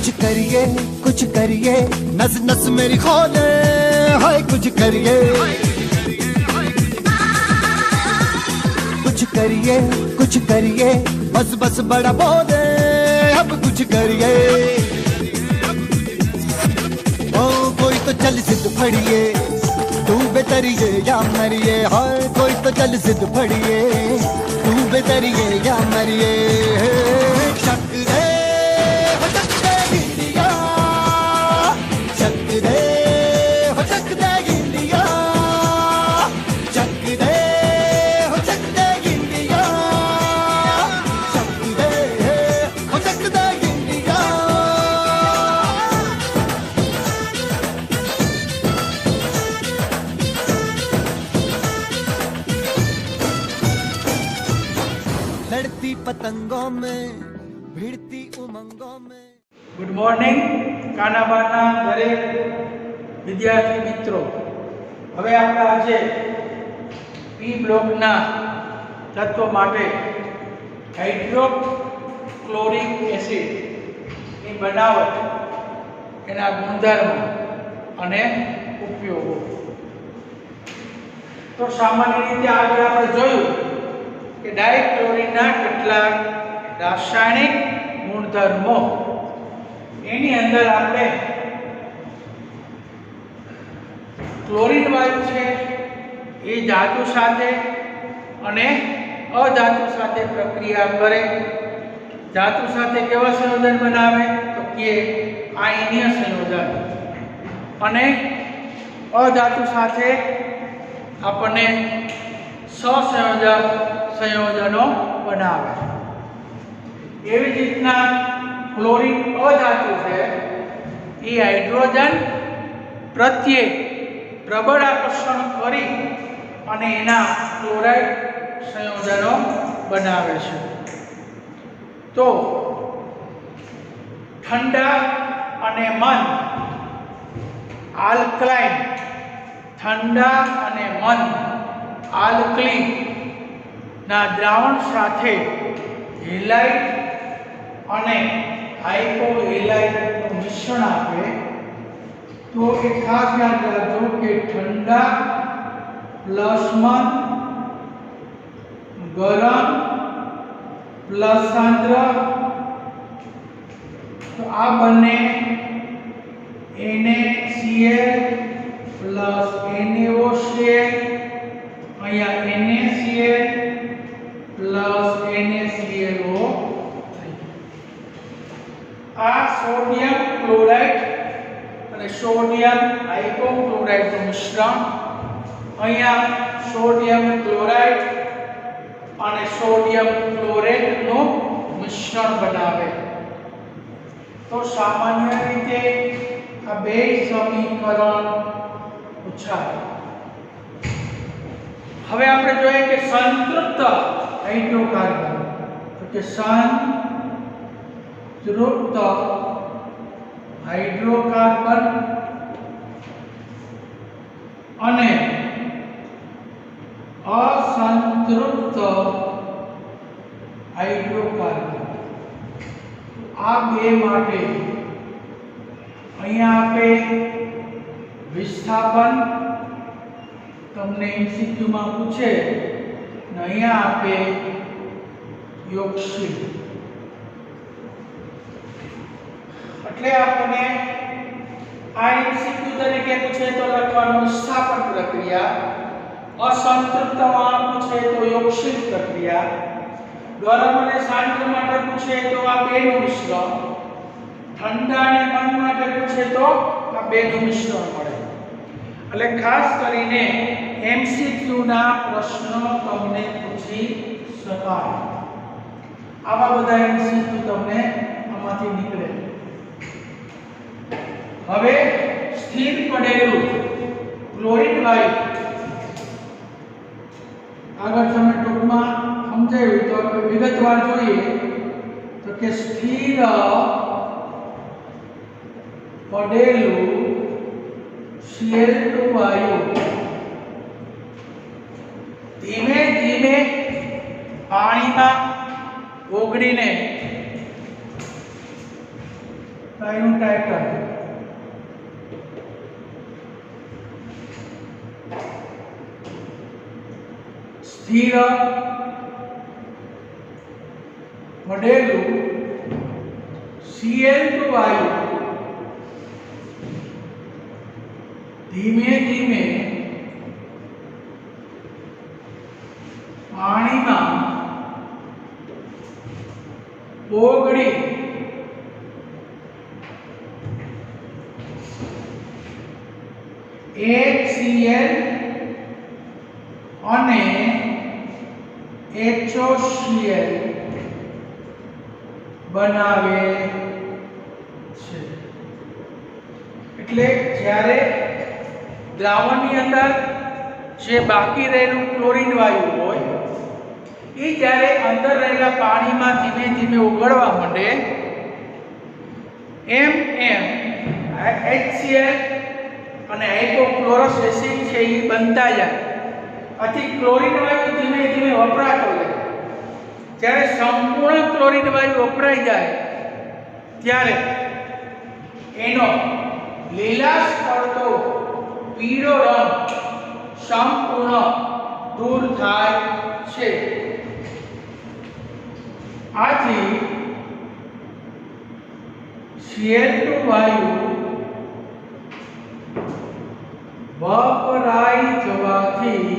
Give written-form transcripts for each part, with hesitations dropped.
कुछ करिए नस नस मेरी खोले हाय कुछ करिए कुछ करिए बस बस बड़ा बोले अब कुछ करिए ओ कोई तो चल सिद्ध फड़िए तू बेतरिए या मरिए हाय कोई तो चल सिद्ध फड़िए तू बेतरिए या मरिए शक दे लड़ती पतंगों में भिड़ती उमंगों में। गुड मॉर्निंग कानाबाना दरेक विद्यार्थी मित्रों। હવે આપણે આજે પી બ્લોકના તત્વો માટે હાઇડ્રોક્લોરિક એસિડની બનાવટ, એના ગુણધર્મો અને ઉપયોગો. તો સામાન્ય રીતે આગળ આપણે જોયું કે ડાયક્લોરિનના કેટલાક રાસાયણિક ગુણધર્મો, એની અંદર આપણે ક્લોરીન વાયુ છે એ ધાતુ સાથે અને અધાતુ સાથે પ્રક્રિયા કરે. ધાતુ સાથે કેવા સંયોજન બનાવે તો કે આયનીય સંયોજન, અને અધાતુ સાથે આપણને સંયોજનો બનાવે. એવી જ રીતના ક્લોરીન અધાતુ છે એ હાઇડ્રોજન પ્રત્યે પ્રબળ આકર્ષણ કરી અને એના ક્લોરાઇડ સંયોજનો બનાવે છે. તો ઠંડા અને મંદ આલ્કલાઇન, ઠંડા અને મંદ આલ્કલી ના દ્રાવણ સાથે હેલાઇડ અને હાઇપોહેલાઇડનું મિશ્રણ આપે તો એ ખાસ યાદ રાખજો કે ઠંડા પ્લસ મંદ, ગરમ પ્લસ સાંદ્ર, તો આ બંને NaCl પ્લસ NaOCl, અહીંયા NaCl પ્લસ NaClO. આ સોડિયમ ક્લોરાઇડ અને સોડિયમ હાઇપોક્લોરાઇડનું મિશ્રણ, અહીંયા સોડિયમ ક્લોરાઇડ અને સોડિયમ ક્લોરેટનું મિશ્રણ બનાવે. તો સામાન્ય રીતે આ બે સમીકરણ પૂછાય. હવે આપણે જોઈએ કે સંતૃપ્ત હાઇડ્રોકાર્બન, તો કે સંતૃપ્ત હાઇડ્રોકાર્બન અને અસંતૃપ્ત હાઇડ્રોકાર્બન, આ બે માટે અહીંયા આપે વિસ્થાપન, તમને MCQ માં પૂછે ને અહીંયા આપે યોગશીલ. એટલે આપણે આ MCQ તરીકે પૂછે તો લખવાનું વિસ્થાપન પ્રક્રિયા, અસંતૃપ્તમાં પૂછે તો યોગશીલ પ્રક્રિયા, ગરમ અને સાંદ્ર માટે પૂછે તો આ બેનું મિશ્રણ, ઠંડા અને મંદ માટે પૂછે તો આ બેનું મિશ્રણ મળે. એટલે ખાસ કરીને MCQ ના પ્રશ્નો તમને પૂછી શકાય. આવા બધા MCQ તમને આમાંથી નીકળે. હવે સ્થિર પડેલું ક્લોરીન વાયુ આગળ તમે ટૂંકમાં સમજાવ્યું તો આપણે વિગતવાર જોઈએ તો કે સ્થિર પડેલું Cl2 વાયુ ધીમે ધીમે પાણીમાં ઓગળીને તો એનું ટાઇટલ સ્થિર પડેલું Cl2 વાયુ ધીમે ધીમે પાણીમાં ઓગળી HCl અને HOCl બનાવે છે. એટલે જ્યારે દ્રાવણની અંદર જે બાકી રહેલું ક્લોરીન વાયુ હોય એ જ્યારે અંદર રહેલા પાણીમાં ધીમે ધીમે ઓગળવા માંડે એમ HCl અને હાઇપોક્લોરસ એસિડ છે એ બનતા જાય. આથી ક્લોરીન વાયુ ધીમે ધીમે વપરાતો જાય. જ્યારે સંપૂર્ણ ક્લોરીન વાયુ વપરાઈ જાય ત્યારે એનો લીલાશ પડતો પીળો રંગ સંપૂર્ણ દૂર થાય છે. આથી Cl2 વાયુ વપરાઈ જવાથી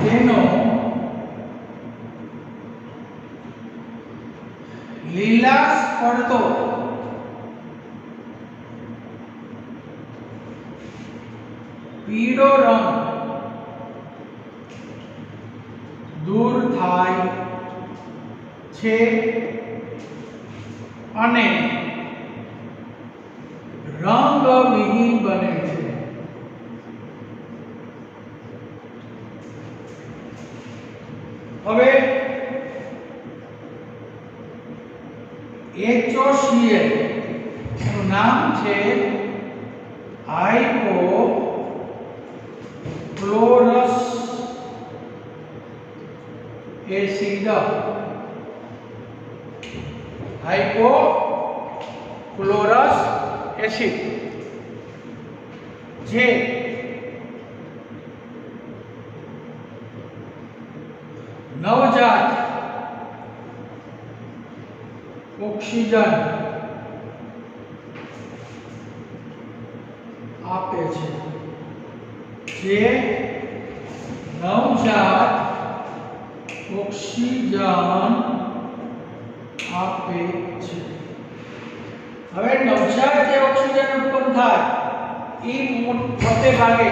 તેનો લીલાશ પડતો પીળો રંગ દૂર થાય છે અને રંગવિહીન બને છે. હવે HOCl નું નામ છે હાઇપોક્લોરસ એસિડ. હાઇપોક્લોરસ એસિડ જે નવજાત ઓક્સિજન આપે છે. જે નવજાત ઓક્સિજન આપે છે. હવે નવજાત જે ઓક્સિજન ઉત્પન્ન થાય એ મોટે ભાગે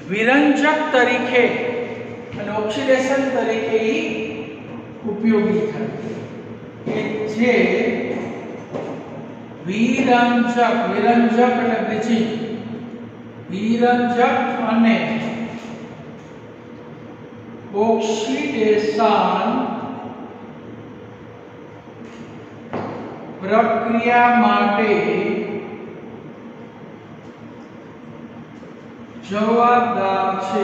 વિરંજક તરીકે અને ઓક્સિડેશન તરીકે ઉપયોગી થાય. કે જે વિરંજક એટલે બ્લીચિંગ વિરંજક અને ઓક્સિડેશન પ્રક્રિયા માટે જવાબદાર છે.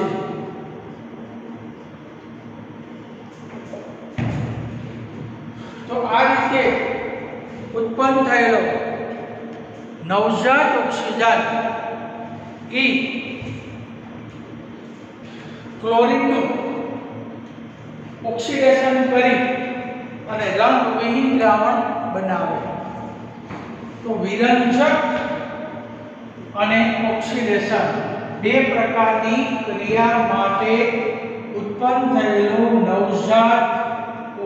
તો આ રીતે ઉત્પન્ન થયેલો નવજાત ઓક્સિજન એ ક્લોરીનનું ઓક્સિડેશન કરી અને રંગવિહીન દ્રાવણ બનાવે. તો વિરંજક અને ઓક્સિડેશન બે પ્રકારની ક્રિયા માટે ઉત્પન્ન થયેલું નવજાત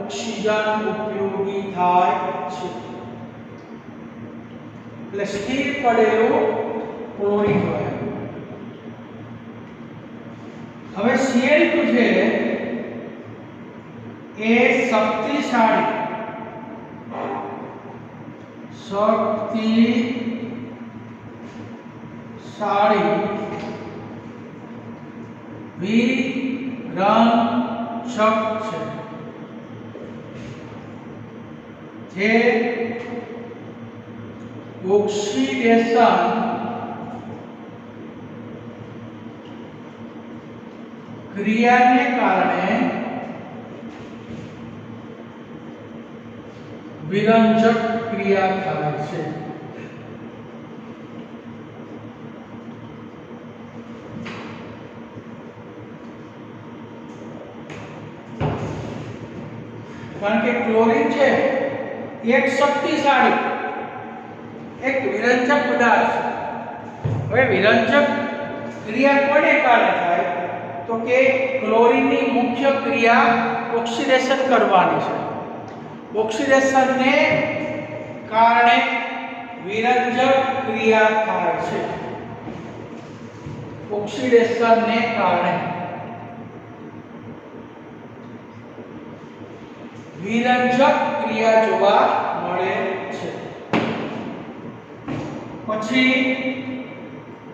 ઓક્સિજન ઉપયોગી થાય છે. એટલે સ્થિર પડેલું ક્લોરીન વાયુ. હવે Cl2 છે એ શક્તિશાળી વિરંજક છે જે ઓક્સિડેશન ક્રિયાને કારણે વિરંજક ક્રિયા થાય છે। કારણ કે ક્લોરીન છે એક શક્તિશાળી એક વિરંજક પદાર્થ છે। હવે વિરંજક ક્રિયા કોને કારણે થાય તો કે ક્લોરીનની મુખ્ય ક્રિયા ઓક્સિડેશન કરવાની છે। ઓક્સિડેશનને કારણે વિરંજક ક્રિયા થાય છે। ઓક્સિડેશનને કારણે વિરંજક ક્રિયા જોવા મળે છે। પછી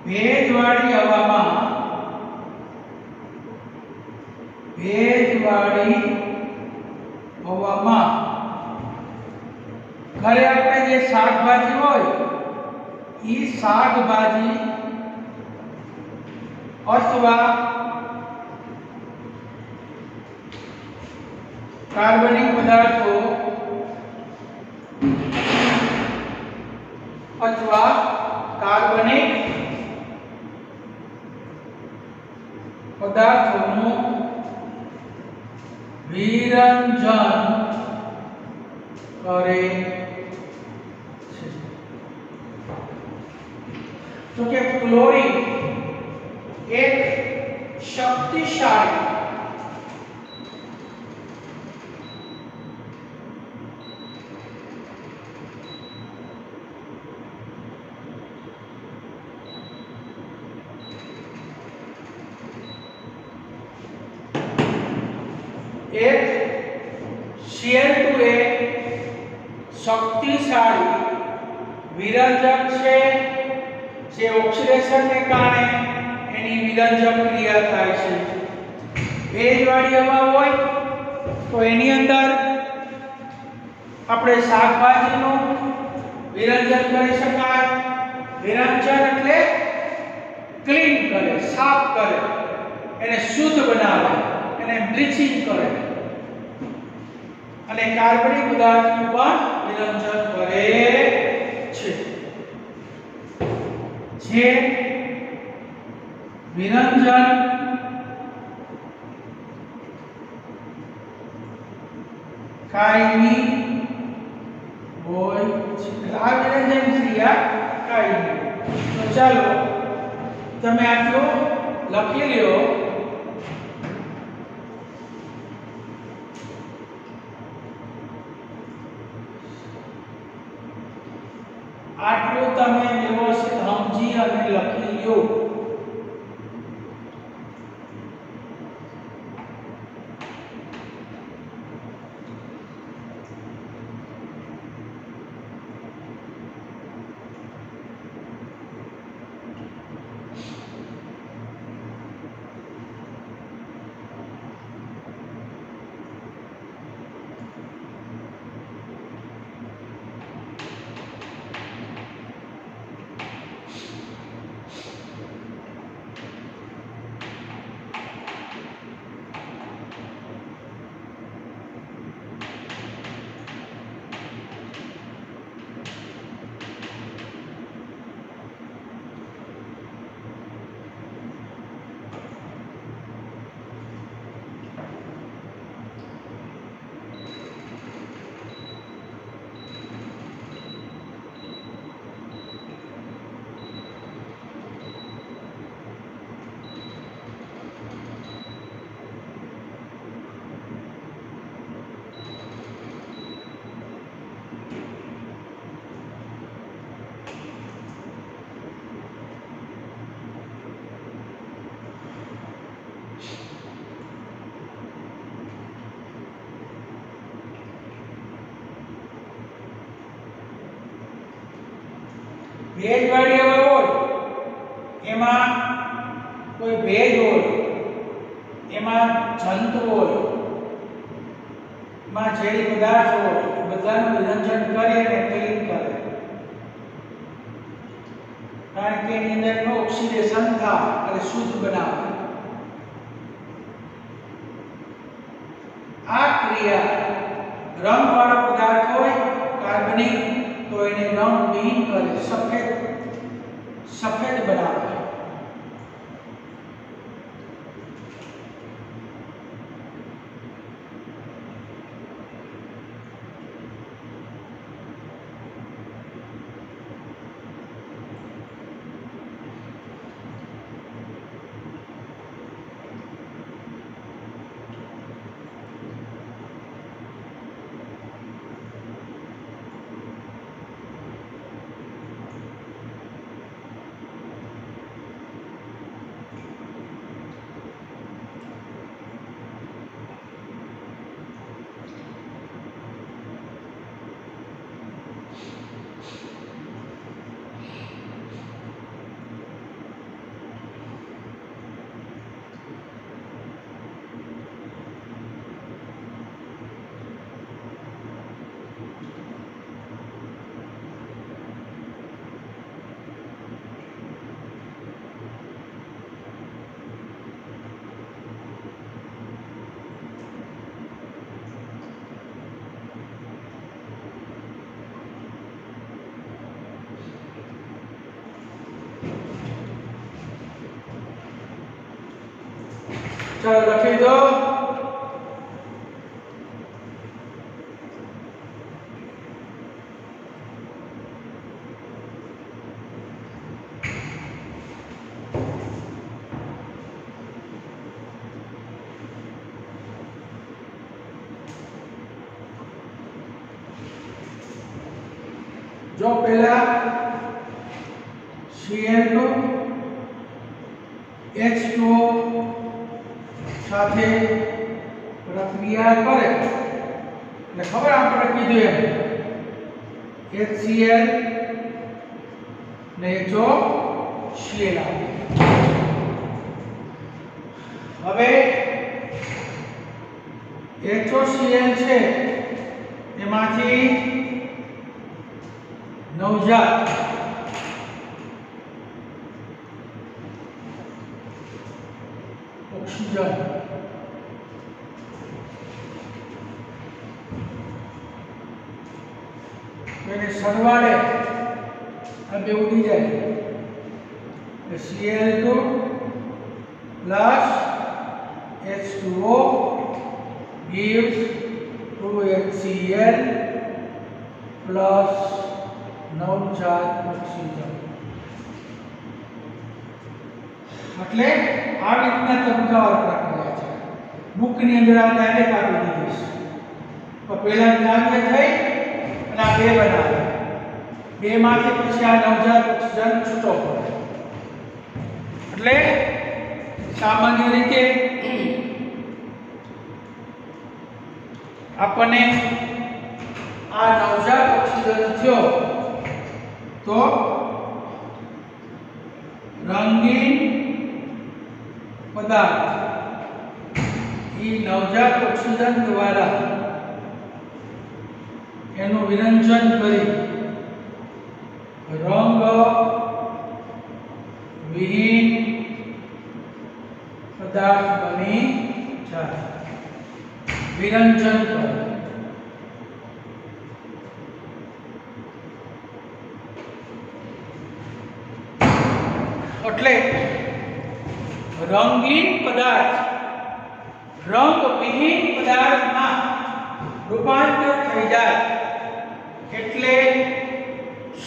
ભેજવાળી હવામાં ઘરે આપણે જે શાકભાજી હોય એ શાકભાજી અથવા કાર્બનિક પદાર્થો અથવા કાર્બનિક પદાર્થોનું વિરંજન કરે છે। તો કે ક્લોરીન એક શક્તિશાળી एक Cl2 શક્તિશાળી વિરંજક છે જે ઓક્સિડેશનને કારણે એની વિરંજક ક્રિયા થાય છે। ભેજવાળી હવા હોય તો એની અંદર આપણે શાકભાજીનું વિરંજન કરી શકાય। વિરંજન એટલે ક્લીન કરે, સાફ કરે, એને શુદ્ધ બનાવે, એને બ્લીચિંગ કરે અને કાર્બનિક પદાર્થનું પણ વિરંજન કરે છે। જે વિરંજન કાયમી હોય છે। આ વિરંજન ક્રિયા કાયમી। તો ચાલો તમે આટલું લખી લ્યો। આટલું તમે વ્યવસ્થિત સમજી અને લખી લ્યો। ભેજવાળી હવા હોય એમાં કોઈ ભેજ હોય, એમાં જંતુ હોય, એમાં ઝેરી પદાર્થ હોય, બધાનું વિરંજન કરે અને ક્લીન કરે। કારણ કે એની અંદર ઓક્સિડેશન થાય અને શુદ્ધ બનાવે। આ ક્રિયા રંગવાળો પદાર્થ હોય ચાલો લખી દો. જો પહેલા Cl2 H2O સાથે પ્રક્રિયા કરે એટલે ખબર આપણે કીધું એમ HCl ને HOCl આવે. હવે HOCl છે એમાંથી નવજાત ઓક્સિજન એને સરવાળે આ બે ઉડી જાય Cl2 plus H2O gives 2HCl plus નવજાત ઓક્સિજન. એટલે આ રીતના તબક્કાવાર પ્રક્રિયા છે. બુકની અંદર આ ડાયરેક્ટ આપી દીધી છે. તો પહેલા દ્રાવ્ય થઈ અને આ બે બનાવે. બે માંથી પછી આ નવજાત ઓક્સિજન છૂટો પડે. એટલે સામાન્ય રીતે આપણને આ નવજાત ઓક્સિજન થયો તો રંગીન પદાર્થ એ નવજાત ઓક્સિજન દ્વારા એનું વિરંજન કરી રંગ વિહીન પદાર્થ બની જાય. વિરંજન કરે એટલે રંગીન પદાર્થ રંગવિહીન પદાર્થમાં રૂપાંતર થઈ જાય. એટલે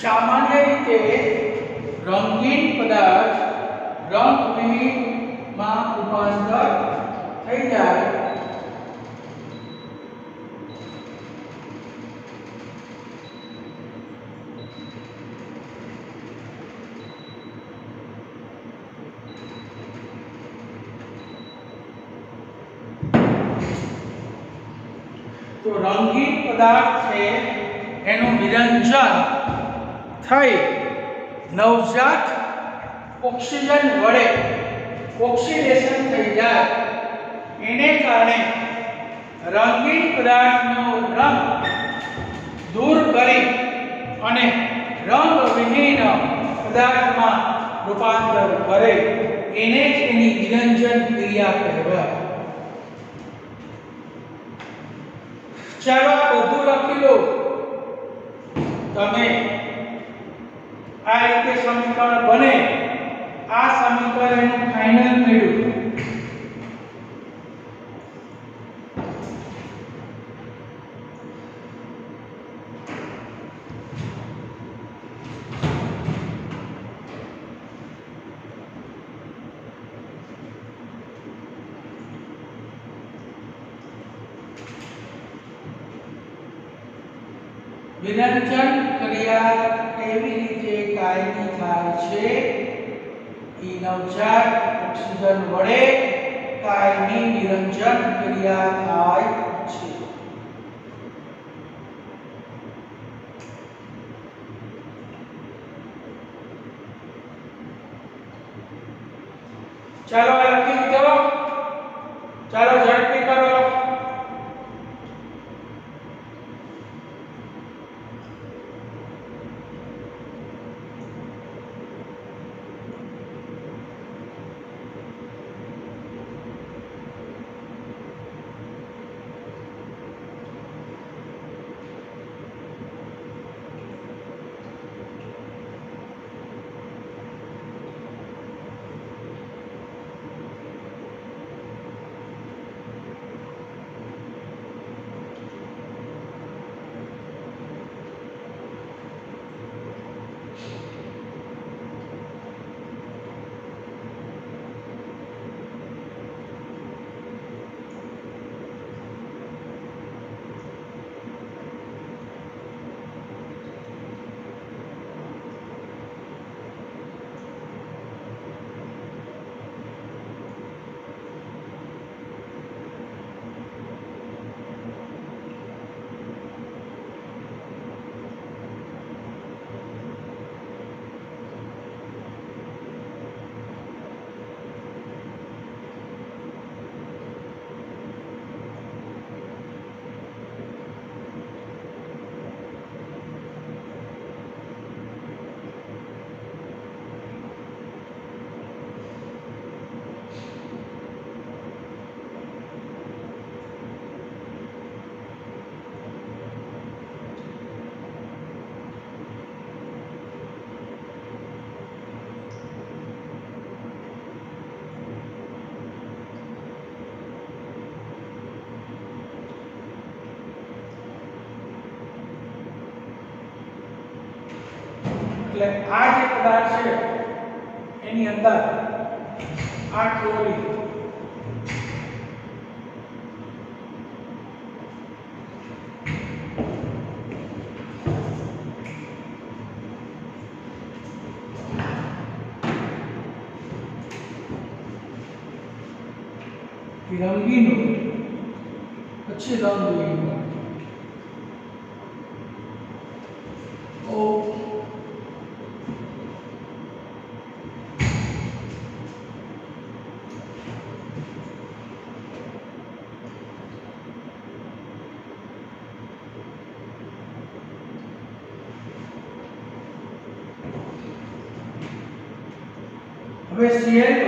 સામાન્ય રીતે રંગીન પદાર્થ રંગવિહીનમાં રૂપાંતર થઈ જાય. તો રંગીન પદાર્થ છે એનું વિરંજન થઈ નવજાત ઓક્સિજન વડે ઓક્સિડેશન થઈ જાય. એને કારણે રંગીન પદાર્થનો રંગ દૂર કરી અને રંગવિહીન પદાર્થમાં રૂપાંતર કરે. એને જ એની વિરંજન ક્રિયા કહેવાય. ચાલો બધું લખી લો. તમે આ રીતે સમીકરણ બને. આ સમીકરણનું ફાઇનલ મેળવ્યું. વિરંજન ક્રિયા કેવી રીતે કાયમી થાય છે? એ નવજાત ઓક્સિજન વડે કાયમી વિરંજન ક્રિયા થાય છે. ચાલો આ લખી દીધો. ચાલો ઝડપી કરો. એટલે આ જે પદાર્થ છે એની અંદર આ ક્લોરીન રંગીન હોય પછી રંગહીન હોય ઓ હવે Cl2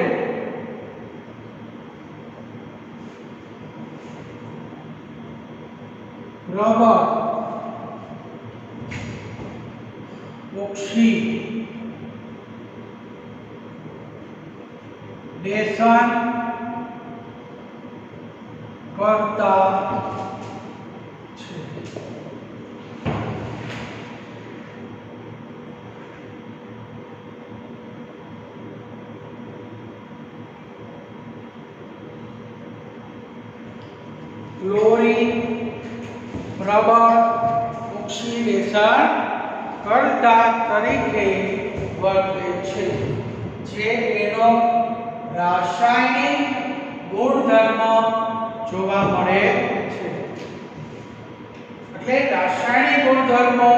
रबर ऑक्सीडेशन करता है। क्लोरीन रबर ऑक्सीडेशन करता तरीके वर्ते छे जे एनो रासायनिक गुणधर्म जोवा मळे छे એટલે રાસાયણિક ગુણધર્મો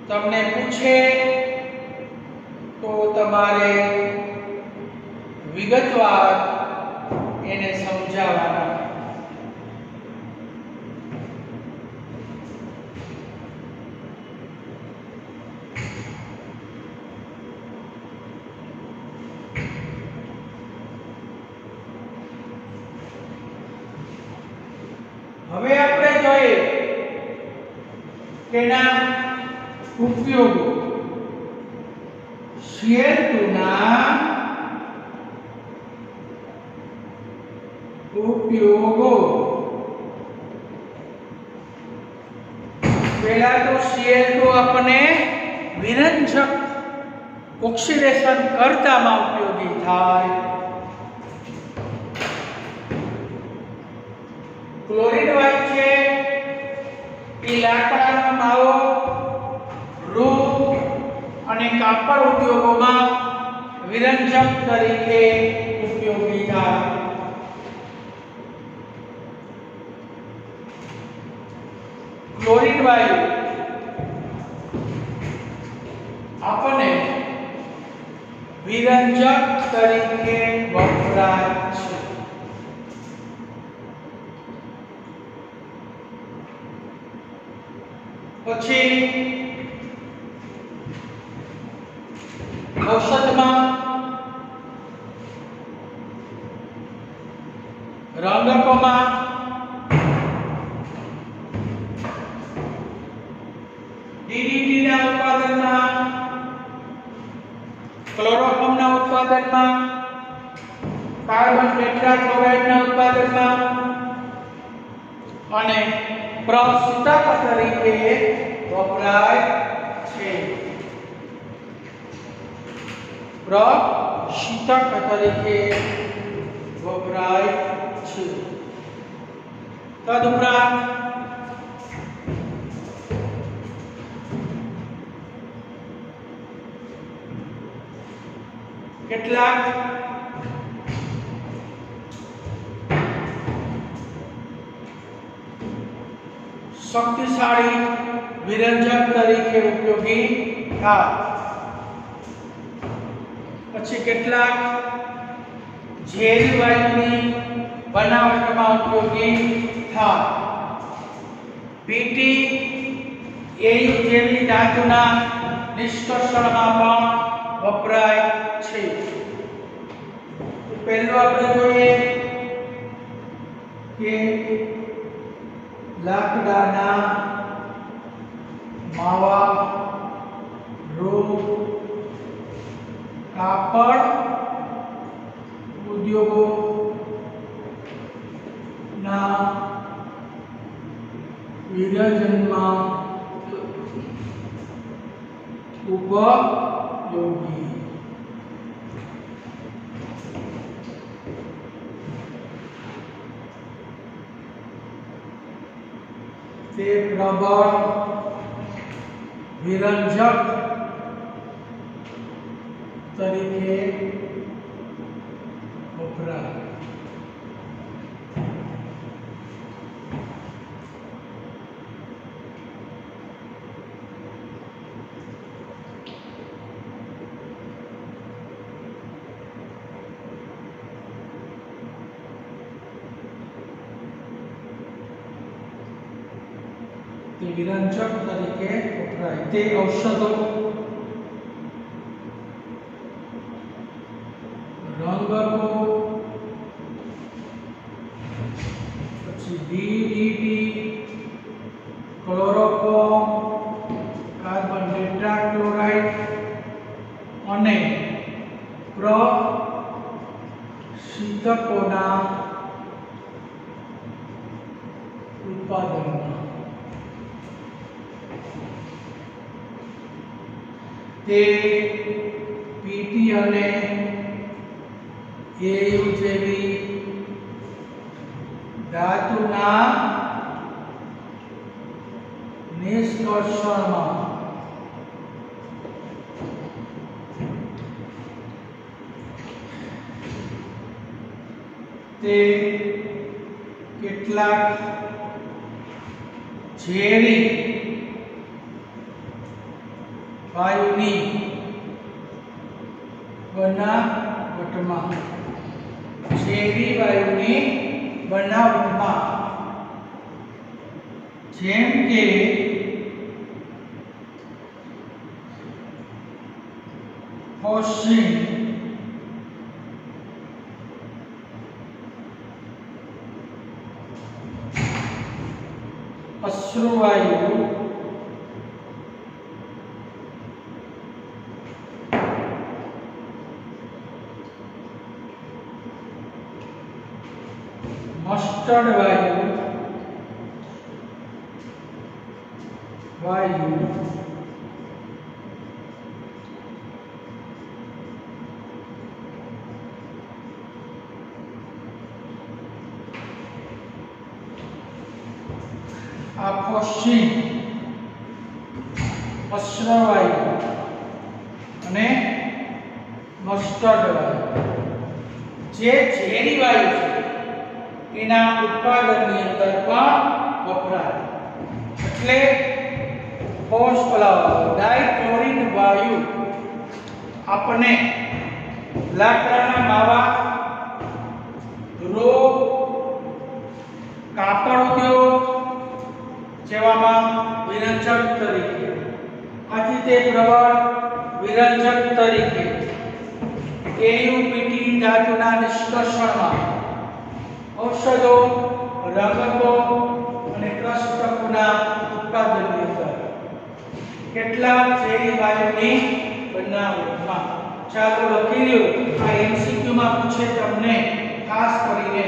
તમને પૂછે તો તમારે વિગતવાર એને સમજાવવાના હવે આપણે જોઈએ તેના ઉપયોગો Cl2 ના ઉપયોગો પહેલા તો Cl2 આપણને વિરંજક ઓક્સિડેશન કરતામાં ઉપયોગી થાય ક્લોરીન વાયુ છે એ લાકડાના માવો રૂ અને કાપડ ઉદ્યોગોમાં વિરંજક તરીકે ઉપયોગી થાય ક્લોરીન વાયુ આપણને વિરંજક તરીકે વપરાય છે પછી ઔષધમાં રંગકોમાં DDT ના ઉત્પાદનમાં ક્લોરોફોર્મના ઉત્પાદનમાં કાર્બન ટેટ્રાક્લોરાઇડના ઉત્પાદનમાં અને પ્રશીતક તરીકે વપરાય છે પ્રશીતક તરીકે વપરાય છે તદુપરાંત કેટલાક શક્તિશાળી વિરંજક તરીકે ઉપયોગી થાય પછી કેટલાક ઝેરી વાયુની બનાવટમાં ઉપયોગી થાય પીટી એયુ જેવી ધાતુના નિષ્કર્ષણમાં પણ વપરાય છે તો પહેલું આપણે જોઈએ કે લાકડાના માવા રૂ કાપડ ઉદ્યોગો ના વિરંજનમાં उपयोगी। તે પ્રબળ વિરંજક તરીકે વપરાય. તે વિરંજક તરીકે વપરાય. તે ઔષધો, રંગકો, પછી ડીડીટી, ક્લોરોફોર્મ, કાર્બન ટેટ્રાક્લોરાઇડ અને પ્રશીતકોના ઉત્પાદનમાં તે પીટી અને એયુ જેવી ધાતુના નિષ્કર્ષણમાં તે કેટલાક ઝેરી વાયુની બનાવટમાં જેમ કે ફોસ્ફિન, અશ્રુવાયુ, મસ્ટર્ડ વાયુ, આ ફોસ્ફિન, અશ્રુવાયુ અને મસ્ટર્ડ વાયુ જે ઝેરી વાયુ છે એના ઉત્પાદનની અંદર પણ વપરાય. એટલે ડાયક્લોરિન વાયુ આપણે લાકડાના માવા, રોગ, કાપડ ઉદ્યોગ જેવામાં વિરંજક તરીકે, આથી તે પ્રબળ વિરંજક તરીકે એયુપીટી ધાતુના નિષ્કર્ષણમાં ઔષધો, રંગકો અને પ્રશીતકોના ઉત્પાદનની અંદર કેટલાક ઝેરી વાયુની બનાવટમાં. ચાલો લખી લ્યો, આ એમસીક્યુ માં પૂછે તમને ખાસ કરીને.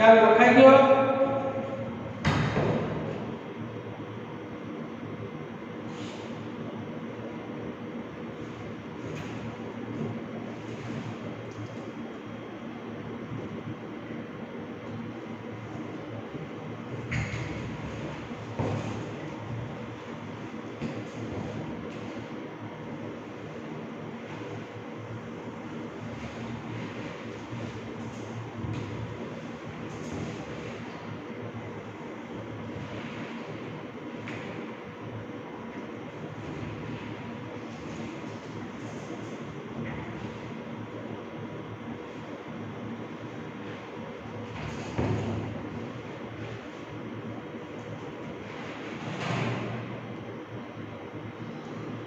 ચાલો લખાઈ દો.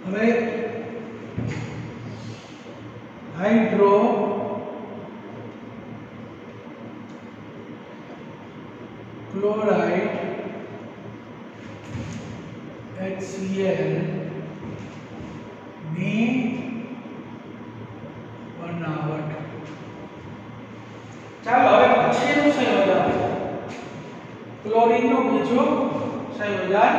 હવે હાઇડ્રો ક્લોરાઇડ HCl ની બનાવટ. ચાલો હવે પછીનું સંયોજન ક્લોરીનનું બીજું સંયોજન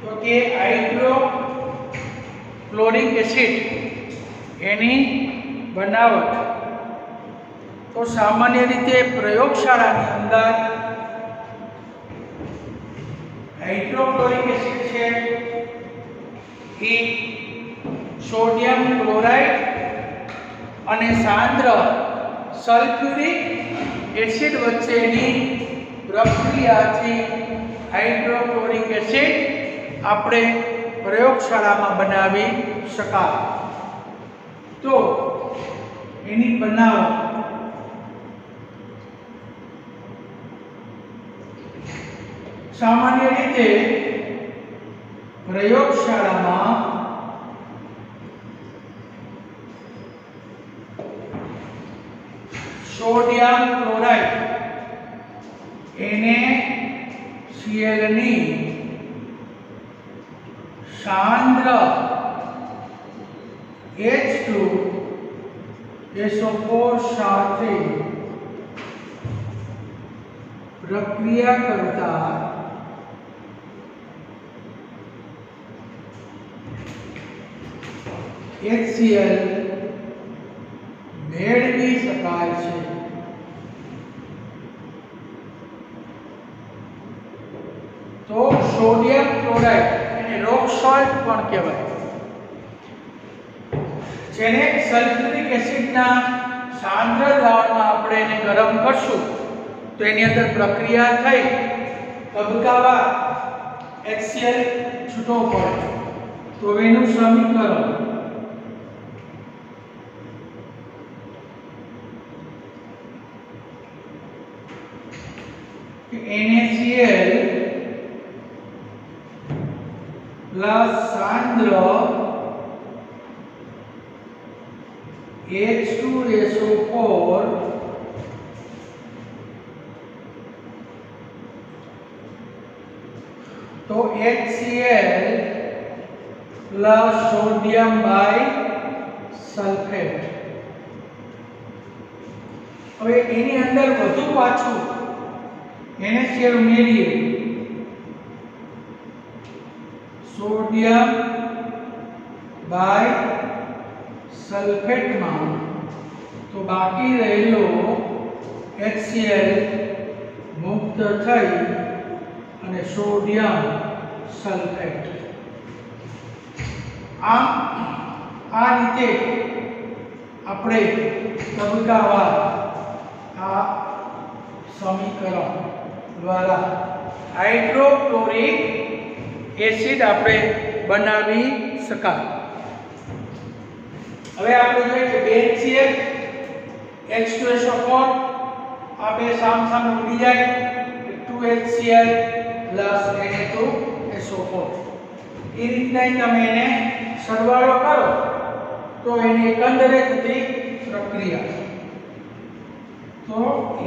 તો કે હાઇડ્રોક્લોરિક એસિડ એની બનાવટ. તો સામાન્ય રીતે પ્રયોગશાળાની અંદર હાઇડ્રોક્લોરિક એસિડ છે એ સોડિયમ ક્લોરાઇડ અને સાંદ્ર સલ્ફ્યુરિક એસિડ વચ્ચેની પ્રક્રિયાથી હાઇડ્રોક્લોરિક એસિડ આપણે પ્રયોગશાળામાં બનાવી શકાય. તો એની બનાવટ સામાન્ય રીતે પ્રયોગશાળામાં સોડિયમ ક્લોરાઇડ NaCl ની સાંદ્ર H2SO4 સાથે પ્રક્રિયા કરતા HCl મેળવી શકાય છે. તો સોડિયમ ક્લોરાઇડ એને રોક સોલ્ટ પણ કહેવાય, જેને સલ્ફ્યુરિક એસિડના સાંદ્ર દ્રાવણમાં આપણે એને ગરમ કરશું તો એની અંદર પ્રક્રિયા થઈ તબક્કાવાર HCl છૂટો પડે. તો એનું સમીકરણ NaCl પ્લસ સાંદ્ર H2SO4 તો HCl plus sodium bisulphate. હવે એની અંદર વધુ પાછું NaCl ઉમેરીએ સોડિયમ બાય સલ્ફેટમાં તો બાકી રહેલો HCl મુક્ત થઈ અને સોડિયમ સલ્ફેટ. આ રીતે આપણે તબક્કાવાર આ સમીકરણ દ્વારા હાઇડ્રોક્લોરિક એસિડ આપણે બનાવી શકાય. હવે આપણે જોઈએ કે HCl H2SO4 આ બે સામસામે ઉડી જાય 2HCl Na2SO4. એ રીતના તમે એને સરવાળો કરો તો એની એકંદરે થતી પ્રક્રિયા તો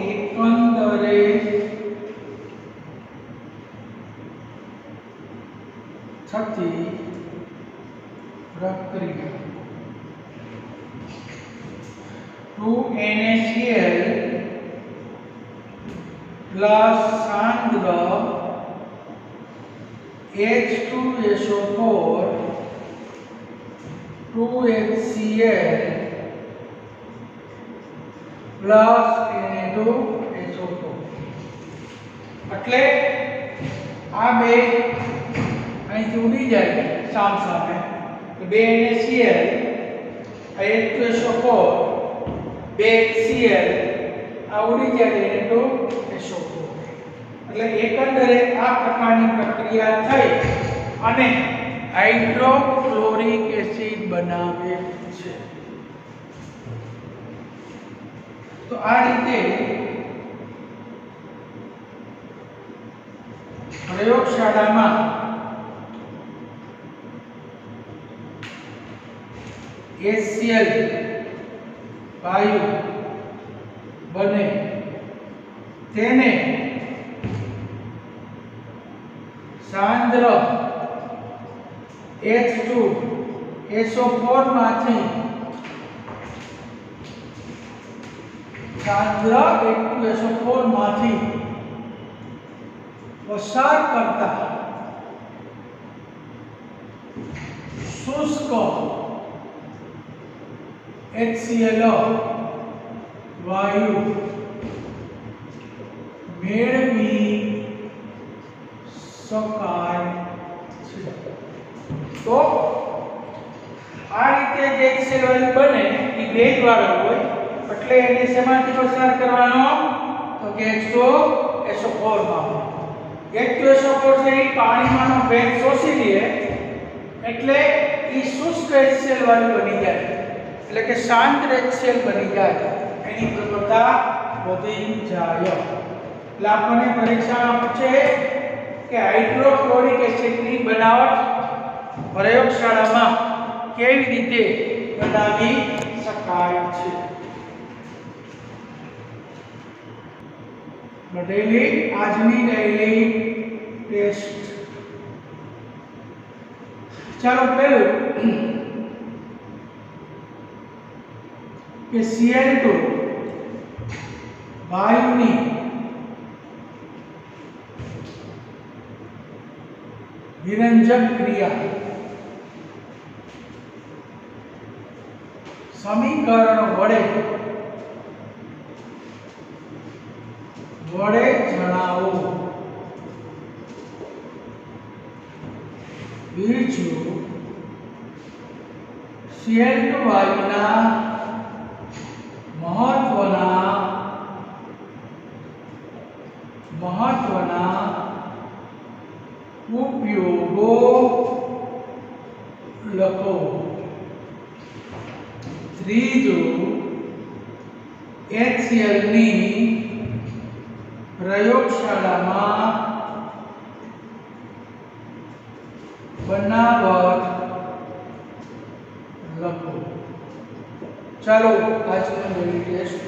એકંદરે થતી પ્રક્રિયા 2NaCl plus સાંદ્ર H2SO4 2HCl plus Na2SO4 એટલે આ બે અહીંથી ઉડી જાય સામ સામે તો બે NaCl આ H2SO4 બે HCl આ ઉડી જાય Na2SO4 એટલે એકંદરે આ પ્રકારની પ્રક્રિયા થઈ અને હાઇડ્રોક્લોરિક એસિડ બનાવે છે. તો આ રીતે પ્રયોગશાળામાં HCl વાયુ બને તેને સાંદ્ર H2SO4 માંથી પસાર કરતા શુષ્ક HCl વાયુ મેળવી શકાય છે. તો આ રીતે જે HCl વાયુ બને એ ભેજવાળો હોય એટલે એને શેમાંથી પસાર કરવાનો તો કે H2SO4 માં. H2SO4 છે એ પાણીમાંનો ભેજ શોષી લે એટલે એ શુષ્ક HCl વાયુ બની જાય એટલે કે શાંત HCl બની જાય એની પ્રબળતા વધી જાય. એટલે આપણને પરીક્ષામાં પૂછે કે હાઇડ્રોક્લોરિક એસિડની બનાવટ પ્રયોગશાળામાં કેવી રીતે બનાવી શકાય છે. આજની ડેઈલી ટેસ્ટ. ચાલો પહેલું કે Cl2 વાયુની વિરંજક ક્રિયા સમીકરણ વડે જણાવો. બીજું Cl2 વાયુના મહત્વના ઉપયોગો લખો. ત્રીજું HCl ની પ્રયોગશાળામાં બનાવટ લખો. ચાલો આજનો ડેઈલી ટેસ્ટ